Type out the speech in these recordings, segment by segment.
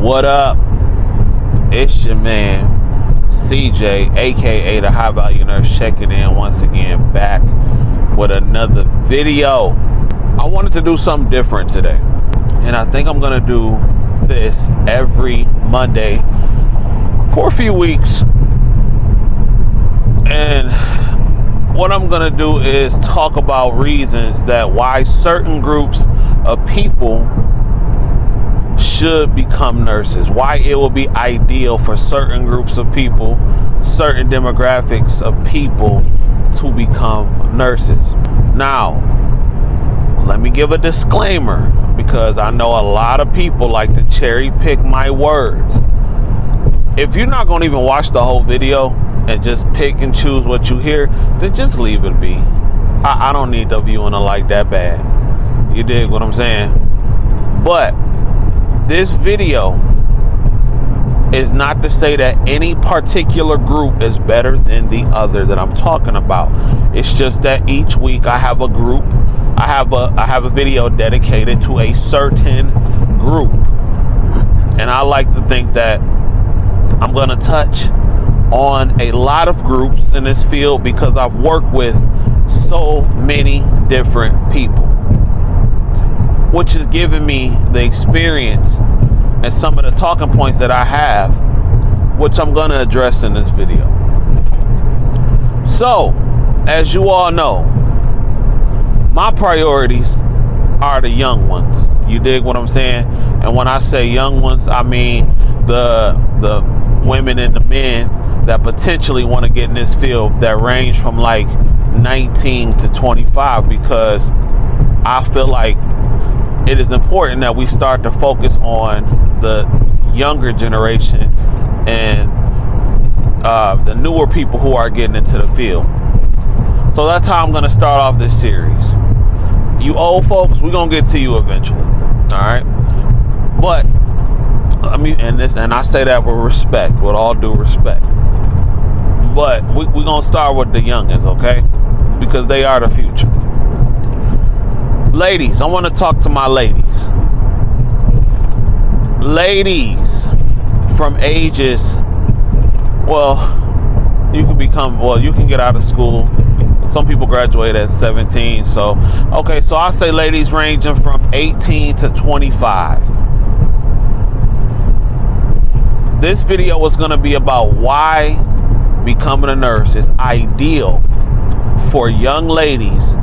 What up? It's your man CJ, aka the High Value Nurse, checking in once again, back with another video. I wanted to do something different today, and I think I'm gonna do this every Monday for a few weeks. And what I'm gonna do is talk about reasons that why certain groups of people should become nurses, why it will be ideal for certain groups of people, certain demographics of people to become nurses. Now, let me give a disclaimer, because I know a lot of people like to cherry pick my words. If you're not gonna even watch the whole video and just pick and choose what you hear, then just leave it be. I don't need the viewing like that bad. You dig what I'm saying? But this video is not to say that any particular group is better than the other that I'm talking about. It's just that each week I have a group. I have a video dedicated to a certain group, and I like to think that I'm gonna touch on a lot of groups in this field because I've worked with so many different people, which has given me the experience and some of the talking points that I have, which I'm going to address in this video. So, as you all know, my priorities are the young ones. You dig what I'm saying? And when I say young ones, I mean the women and the men that potentially want to get in this field that range from like 19 to 25, because I feel like it is important that we start to focus on the younger generation and the newer people who are getting into the field. So that's how I'm going to start off this series. You old folks, we're going to get to you eventually. All right. But I mean, and I say that with respect, with all due respect. But we're going to start with the youngins, okay? Because they are the future. Ladies, I want to talk to my ladies. Ladies from ages, you can get out of school. Some people graduate at 17. So I say ladies ranging from 18 to 25. This video was going to be about why becoming a nurse is ideal for young ladies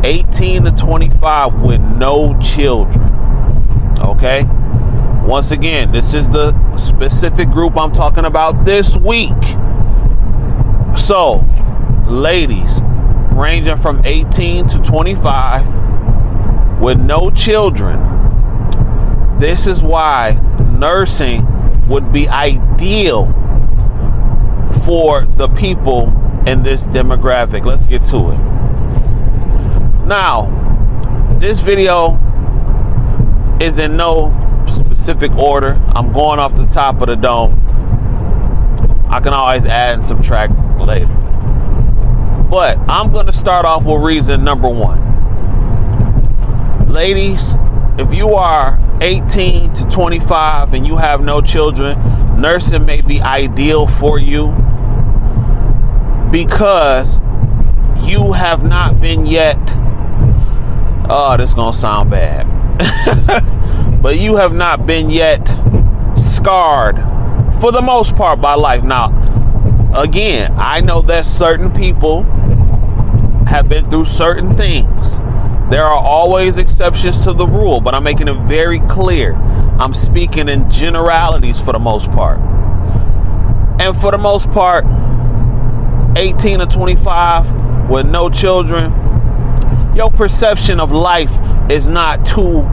18 to 25 with no children. Okay? Once again, this is the specific group I'm talking about this week. So, ladies ranging from 18 to 25 with no children, this is why nursing would be ideal for the people in this demographic. Let's get to it. Now, this video is in no specific order. I'm going off the top of the dome. I can always add and subtract later. But I'm going to start off with reason number one. Ladies, if you are 18 to 25 and you have no children, nursing may be ideal for you because you have not been yet, this is gonna sound bad, but you have not been yet scarred for the most part by life. Now, again, I know that certain people have been through certain things. There are always exceptions to the rule, but I'm making it very clear. I'm speaking in generalities for the most part. And for the most part, 18 to 25 with no children, your perception of life is not too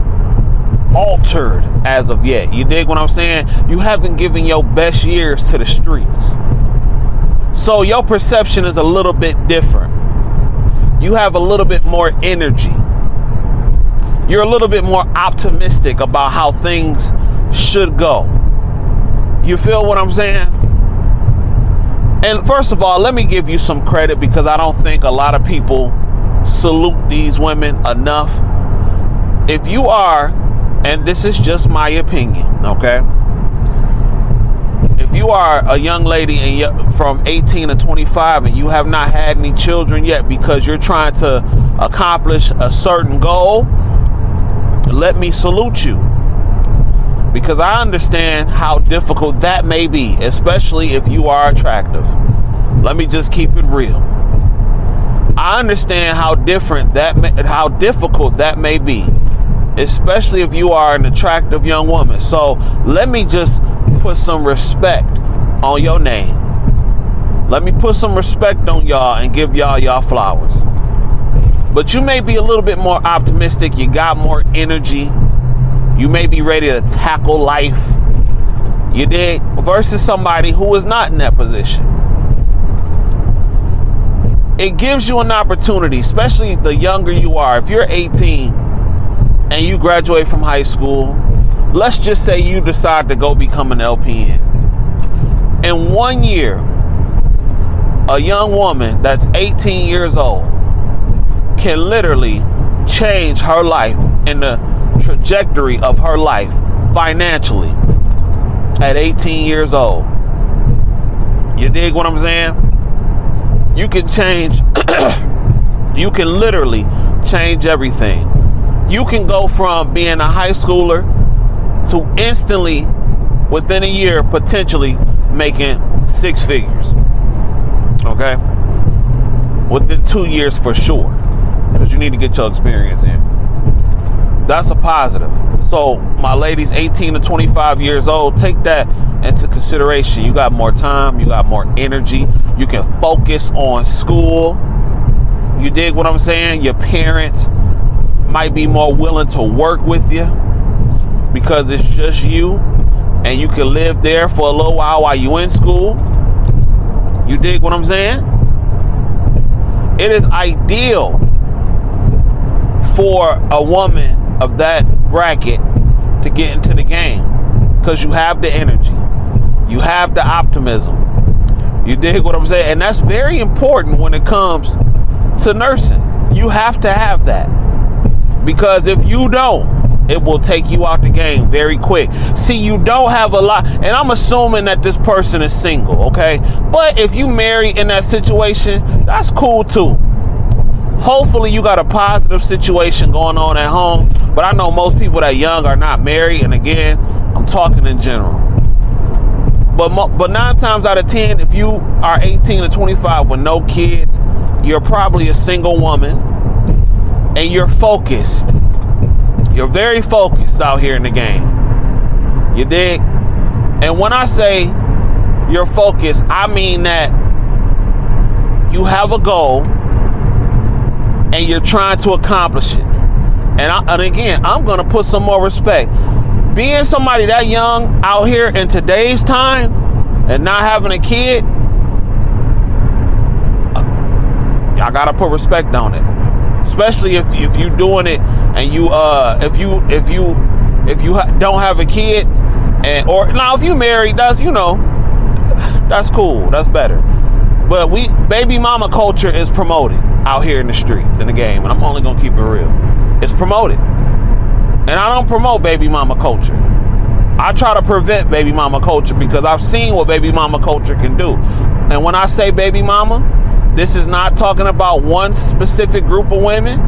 altered as of yet. You dig what I'm saying? You haven't given your best years to the streets. So your perception is a little bit different. You have a little bit more energy. You're a little bit more optimistic about how things should go. You feel what I'm saying? And first of all, let me give you some credit, because I don't think a lot of people salute these women enough. If you are, and this is just my opinion, okay? you are a young lady and from 18 to 25 and you have not had any children yet because you're trying to accomplish a certain goal, let me salute you. Because I understand how difficult that may be, especially if you are attractive. Let me just keep it real. I understand how difficult that may be, especially if you are an attractive young woman. So let me just put some respect on your name. Let me put some respect on y'all and give y'all flowers. But you may be a little bit more optimistic. You got more energy. You may be ready to tackle life. You dig? Versus somebody who is not in that position. It gives you an opportunity, especially the younger you are. If you're 18 and you graduate from high school, let's just say you decide to go become an LPN. In 1 year, a young woman that's 18 years old can literally change her life and the trajectory of her life financially at 18 years old. You dig what I'm saying? You can change, you can literally change everything. You can go from being a high schooler to instantly, within a year, potentially making 6 figures. Okay? Within 2 years for sure. Because you need to get your experience in. That's a positive. So, my ladies 18 to 25 years old, take that into consideration. You got more time, you got more energy, you can focus on school. You dig what I'm saying? Your parents might be more willing to work with you because it's just you and you can live there for a little while you in school. You dig what I'm saying? It is ideal for a woman of that bracket to get into the game because you have the energy, you have the optimism. You dig what I'm saying? And that's very important when it comes to nursing. You have to have that, because if you don't, it will take you out the game very quick. See, you don't have a lot, and I'm assuming that this person is single, okay? But if you marry in that situation, that's cool too. Hopefully you got a positive situation going on at home, but I know most people that young are not married, and again, I'm talking in general. But 9 times out of 10, if you are 18 to 25 with no kids, you're probably a single woman, and you're focused. You're very focused out here in the game. You dig? And when I say you're focused, I mean that you have a goal and you're trying to accomplish it. And again, I'm going to put some more respect. Being somebody that young out here in today's time and not having a kid, I got to put respect on it. Especially if you're doing it and you if you don't have a kid, and or now if you married, that's that's cool, that's better. But baby mama culture is promoted out here in the streets, in the game, and I'm only gonna keep it real. It's promoted, and I don't promote baby mama culture. I try to prevent baby mama culture because I've seen what baby mama culture can do. And when I say baby mama, this is not talking about one specific group of women,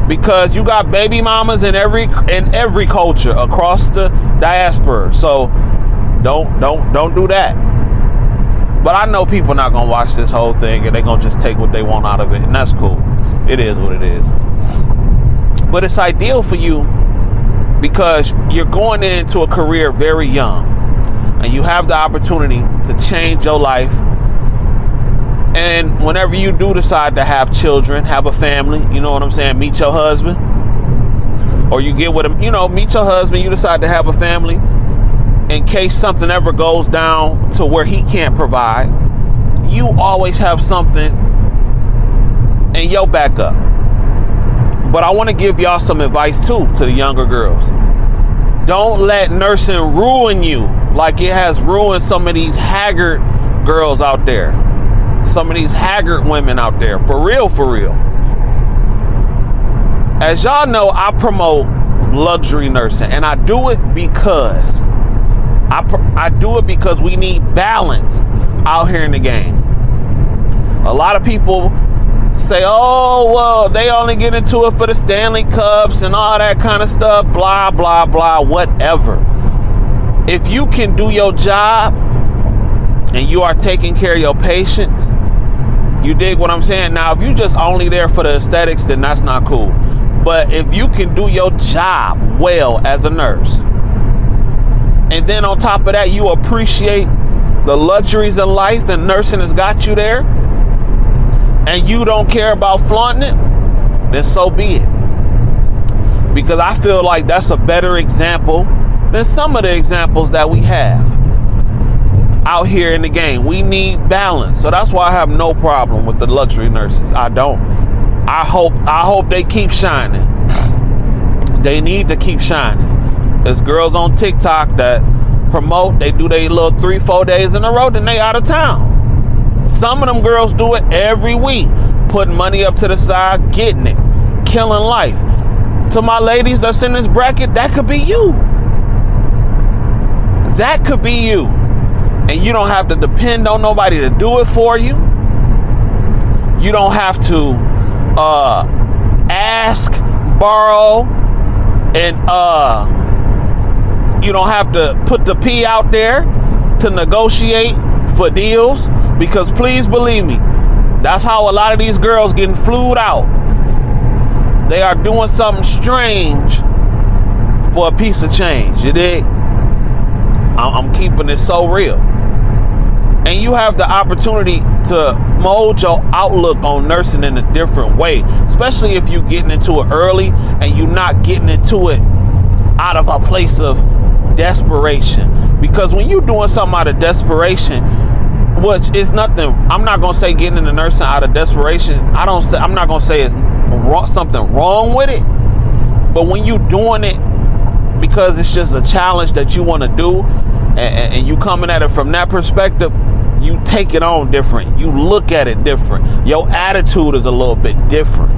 because you got baby mamas in every culture across the diaspora. So don't do that. But I know people not gonna watch this whole thing and they're gonna just take what they want out of it, and that's cool. It is what it is. But it's ideal for you because you're going into a career very young and you have the opportunity to change your life. And whenever you do decide to have children, have a family, you know what I'm saying, meet your husband, or you get with him, meet your husband, you decide to have a family, in case something ever goes down to where he can't provide, you always have something in your backup. But I want to give y'all some advice too, to the younger girls. Don't let nursing ruin you like it has ruined some of these haggard girls out there. Some of these haggard women out there. For real, for real. As y'all know, I promote luxury nursing, and I do it because I do it because we need balance out here in the game. A lot of people say, oh, well, they only get into it for the Stanley Cups and all that kind of stuff, blah, blah, blah, whatever. If you can do your job and you are taking care of your patients, you dig what I'm saying? Now, if you just only there for the aesthetics, then that's not cool. But if you can do your job well as a nurse, and then on top of that, you appreciate the luxuries of life and nursing has got you there, and you don't care about flaunting it, then so be it. Because I feel like that's a better example than some of the examples that we have out here in the game. We need balance. So that's why I have no problem with the luxury nurses. I don't. I hope they keep shining. They need to keep shining. There's girls on TikTok that promote, they do their little 3-4 days in a row, then they out of town. Some of them girls do it every week, putting money up to the side, getting it, killing life. To my ladies that's in this bracket, that could be you. That could be you. And you don't have to depend on nobody to do it for you. You don't have to ask, borrow, and you don't have to put the P out there to negotiate for deals. Because please believe me, that's how a lot of these girls getting flued out. They are doing something strange for a piece of change. You dig? I'm keeping it so real. And you have the opportunity to mold your outlook on nursing in a different way, especially if you're getting into it early and you're not getting into it out of a place of desperation. Because when you're doing something out of desperation, which is nothing, I'm not gonna say getting into nursing out of desperation. I'm not gonna say it's something wrong with it. But when you're doing it because it's just a challenge that you want to do, and you coming at it from that perspective, you take it on different. You look at it different. Your attitude is a little bit different.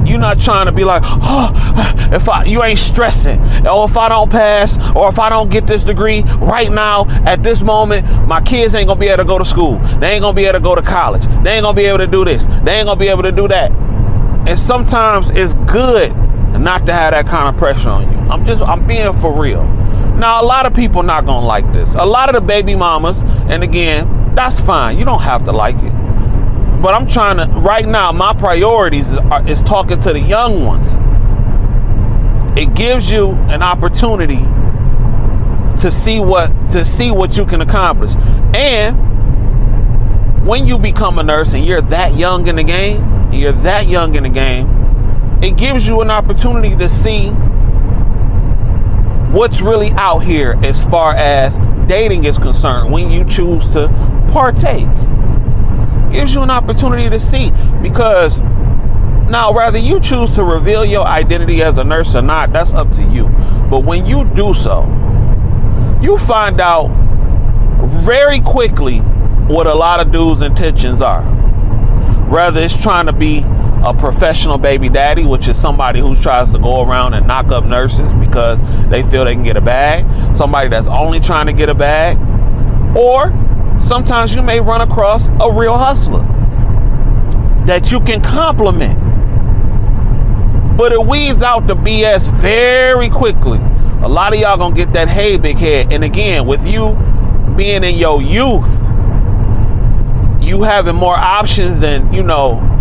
You're not trying to be like, oh, you ain't stressing. Or if I don't pass, or if I don't get this degree right now, at this moment, my kids ain't gonna be able to go to school. They ain't gonna be able to go to college. They ain't gonna be able to do this. They ain't gonna be able to do that. And sometimes it's good not to have that kind of pressure on you. I'm being for real. Now, a lot of people not gonna like this. A lot of the baby mamas, and again, that's fine. You don't have to like it. But I'm trying to, right now, my priorities is talking to the young ones. It gives you an opportunity to see what you can accomplish. And when you become a nurse and you're that young in the game, it gives you an opportunity to see what's really out here as far as dating is concerned when you choose to partake. Gives you an opportunity to see, because now whether you choose to reveal your identity as a nurse or not, that's up to you. But when you do so, you find out very quickly what a lot of dudes' intentions are. Whether it's trying to be a professional baby daddy, which is somebody who tries to go around and knock up nurses because they feel they can get a bag, somebody that's only trying to get a bag, or sometimes you may run across a real hustler that you can compliment. But it weeds out the BS very quickly. A lot of y'all gonna get that hey big head. And again, with you being in your youth, you having more options than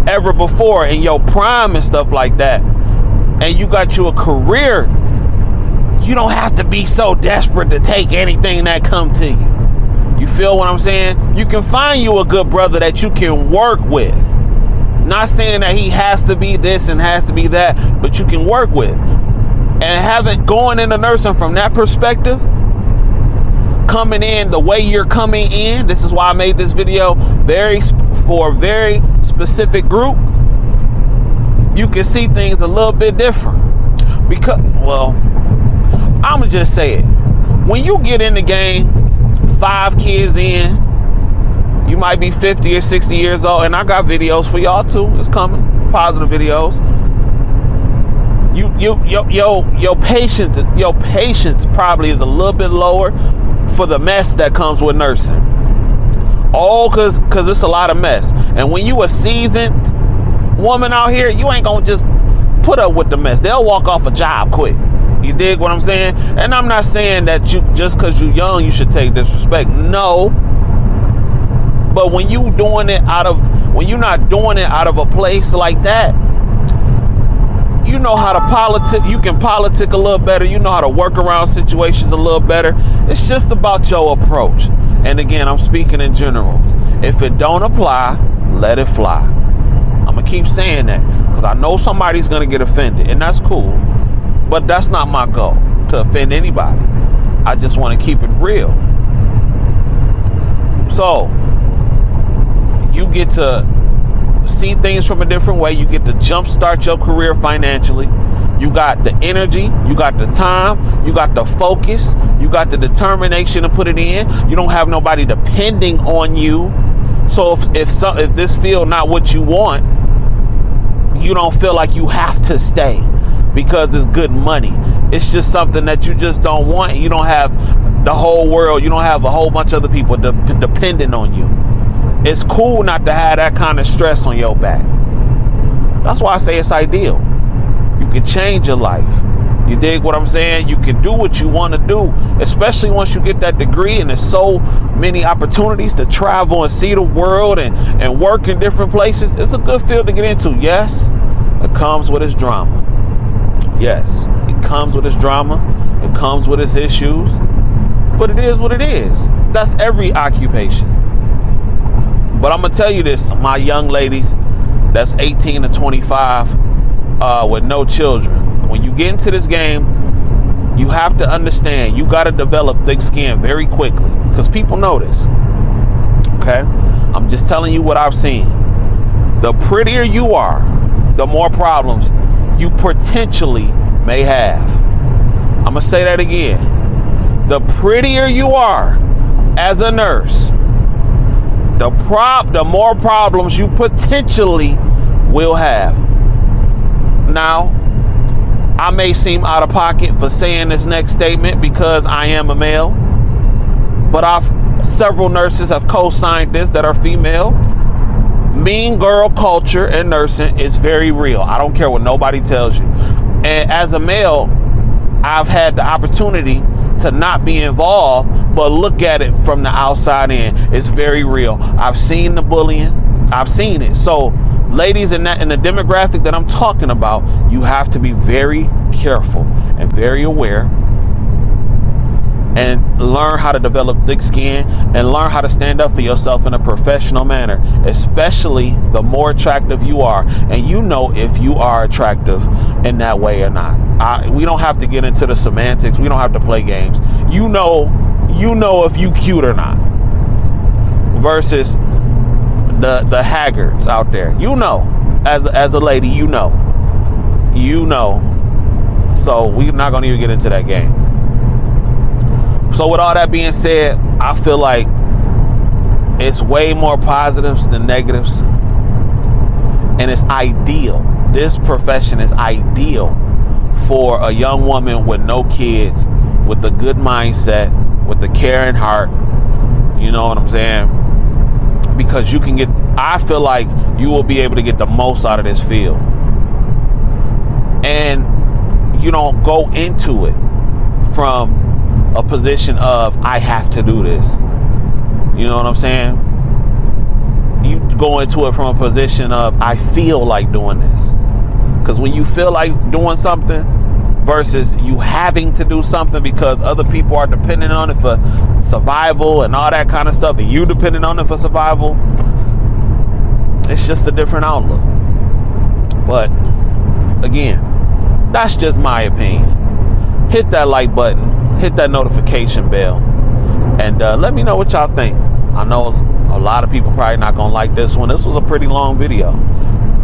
ever before in your prime and stuff like that, and you got you a career, you don't have to be so desperate to take anything that come to you. You feel what I'm saying? You can find you a good brother that you can work with. Not saying that he has to be this and has to be that, but you can work with. And going into nursing from that perspective, coming in the way you're coming in, this is why I made this video for a very specific group. You can see things a little bit different. Because, well, I'ma just say it. When you get in the game, 5 kids in, you might be 50 or 60 years old, and I got videos for y'all too. It's coming, positive videos. Your patience probably is a little bit lower for the mess that comes with nursing. All cause it's a lot of mess. And when you a seasoned woman out here, you ain't gonna just put up with the mess. They'll walk off a job quick. You dig what I'm saying? And I'm not saying that you just cause you young you should take disrespect. No. But when you're not doing it out of a place like that, you know how to politic. You can politic a little better. You know how to work around situations a little better. It's just about your approach. And again, I'm speaking in general. If it don't apply, let it fly. I'm gonna keep saying that because I know somebody's gonna get offended, and that's cool. But that's not my goal to offend anybody. I just want to keep it real. So you get to see things from a different way. You get to jumpstart your career financially. You got the energy, you got the time, you got the focus, you got the determination to put it in. You don't have nobody depending on you. So if this field not what you want, you don't feel like you have to stay because it's good money. It's just something that you just don't want. You don't have the whole world. You don't have a whole bunch of other people depending on you. It's cool not to have that kind of stress on your back. That's why I say it's ideal. You can change your life. You dig what I'm saying? You can do what you want to do, especially once you get that degree, and there's so many opportunities to travel and see the world and work in different places. It's a good field to get into. Yes, it comes with its drama. Yes, it comes with its drama. It comes with its issues. But it is what it is. That's every occupation. But I'm going to tell you this, my young ladies that's 18 to 25 with no children. When you get into this game, you have to understand you got to develop thick skin very quickly because people notice. Okay? I'm just telling you what I've seen. The prettier you are, the more problems you potentially may have. I'm going to say that again. The prettier you are as a nurse, the more problems you potentially will have. Now, I may seem out of pocket for saying this next statement because I am a male, but several nurses have co-signed this that are female. Mean girl culture in nursing is very real. I don't care what nobody tells you. And as a male, I've had the opportunity to not be involved, but look at it from the outside in. It's very real. I've seen the bullying. I've seen it. So ladies in the demographic that I'm talking about, you have to be very careful and very aware and learn how to develop thick skin and learn how to stand up for yourself in a professional manner, especially the more attractive you are. And you know if you are attractive in that way or not. We don't have to get into the semantics. We don't have to play games. You know if you cute or not. Versus the haggards out there. You know, as a lady, you know. So we're not gonna even get into that game. So with all that being said, I feel like it's way more positives than negatives. And it's ideal. This profession is ideal for a young woman with no kids, with a good mindset, with a caring heart. You know what I'm saying? Because I feel like you will be able to get the most out of this field. And you don't go into it from a position of I have to do this. You know what I'm saying? You go into it from a position of I feel like doing this. Because when you feel like doing something versus you having to do something because other people are dependent on it for survival and all that kind of stuff, and you dependent on it for survival, it's just a different outlook. But again, that's just my opinion. Hit that like button, hit that notification bell, and let me know what y'all think. I know a lot of people probably not gonna like this one. This was a pretty long video.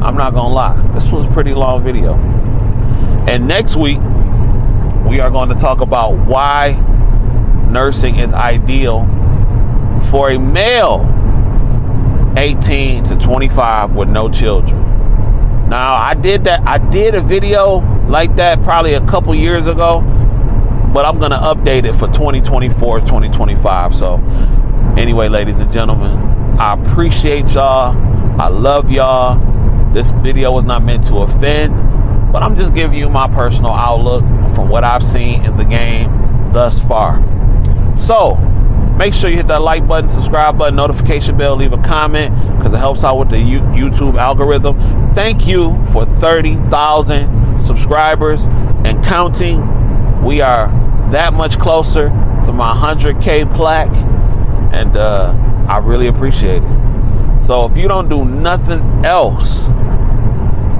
I'm not gonna lie, this was a pretty long video. And next week we are going to talk about why nursing is ideal for a male 18 to 25 with no children. Now I did a video like that probably a couple years ago, but I'm gonna update it for 2024, 2025. So anyway, ladies and gentlemen, I appreciate y'all. I love y'all. This video was not meant to offend, but I'm just giving you my personal outlook from what I've seen in the game thus far. So make sure you hit that like button, subscribe button, notification bell, leave a comment, because it helps out with the YouTube algorithm. Thank you for 30,000 subscribers and counting. We are that much closer to my 100K plaque, and I really appreciate it. So if you don't do nothing else,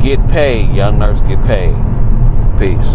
get paid, young nurse, get paid. Peace.